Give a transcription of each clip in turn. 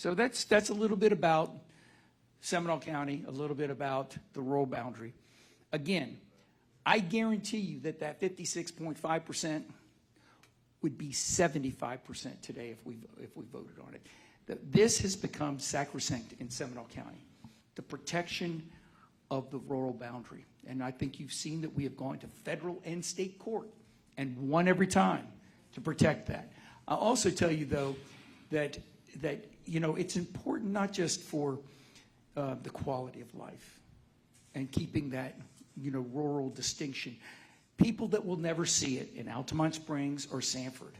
So that's a little bit about Seminole County, a little bit about the rural boundary. Again, I guarantee you that 56.5% would be 75% today if we voted on it. This has become sacrosanct in Seminole County, the protection of the rural boundary. And I think you've seen that we have gone to federal and state court and won every time to protect that. I'll also tell you, though, that you know, it's important not just for the quality of life and keeping that, you know, rural distinction. People that will never see it in Altamont Springs or Sanford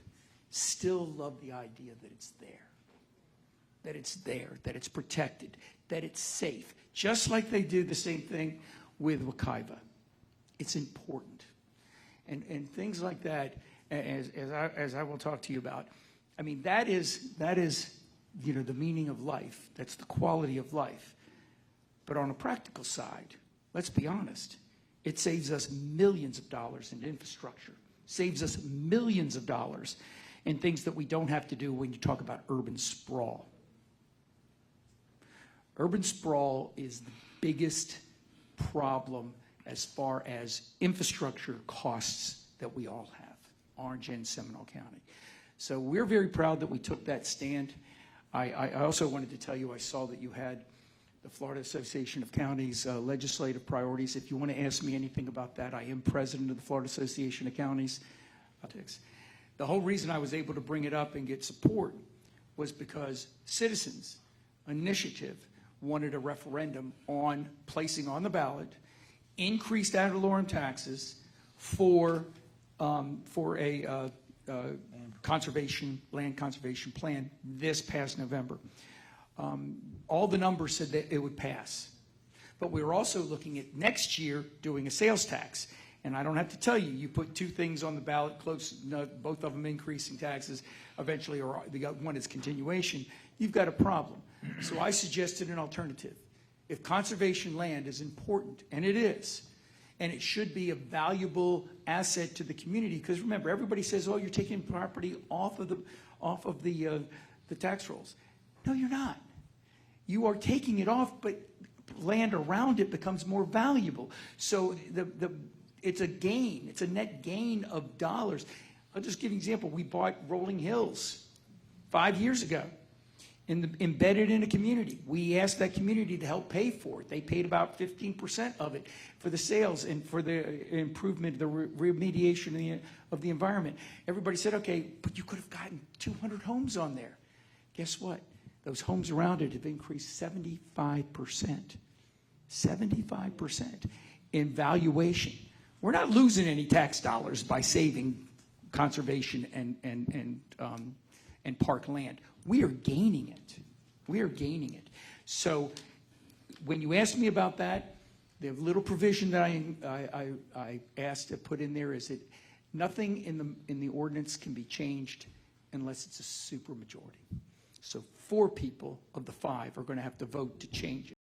still love the idea that it's there, that it's there, that it's protected, that it's safe, just like they do the same thing with Wekiva. It's important. And things like that, as I will talk to you about, I mean, that is, you know, the meaning of life. That's the quality of life. But on a practical side, let's be honest, it saves us millions of dollars in infrastructure, saves us millions of dollars in things that we don't have to do when you talk about urban sprawl. Urban sprawl is the biggest problem as far as infrastructure costs that we all have, Orange and Seminole County. So we're very proud that we took that stand. I also wanted to tell you, I saw that you had the Florida Association of Counties legislative priorities. If you want to ask me anything about that, I am president of the Florida Association of Counties. The whole reason I was able to bring it up and get support was because citizens initiative wanted a referendum on placing on the ballot increased ad valorem taxes for a land conservation plan this past November. All the numbers said that it would pass. But we were also looking at next year doing a sales tax. And I don't have to tell you, you put two things on the ballot, both of them increasing taxes eventually, or the one is continuation, you've got a problem. So I suggested an alternative. If conservation land is important, and it is, and it should be a valuable asset to the community, because remember, everybody says, oh, you're taking property off of the tax rolls. No, you're not. You are taking it off, but land around it becomes more valuable. So it's a gain. It's a net gain of dollars. I'll just give you an example. We bought Rolling Hills 5 years ago, embedded in a community. We asked that community to help pay for it. They paid about 15% of it for the sales and for the improvement, the remediation of the environment. Everybody said, okay, but you could have gotten 200 homes on there. Guess what? Those homes around it have increased 75%. 75% in valuation. We're not losing any tax dollars by saving conservation and park land. We are gaining it. We are gaining it. So when you ask me about that, the little provision that I asked to put in there is that nothing in the ordinance can be changed unless it's a supermajority. So 4 people of the 5 are going to have to vote to change it.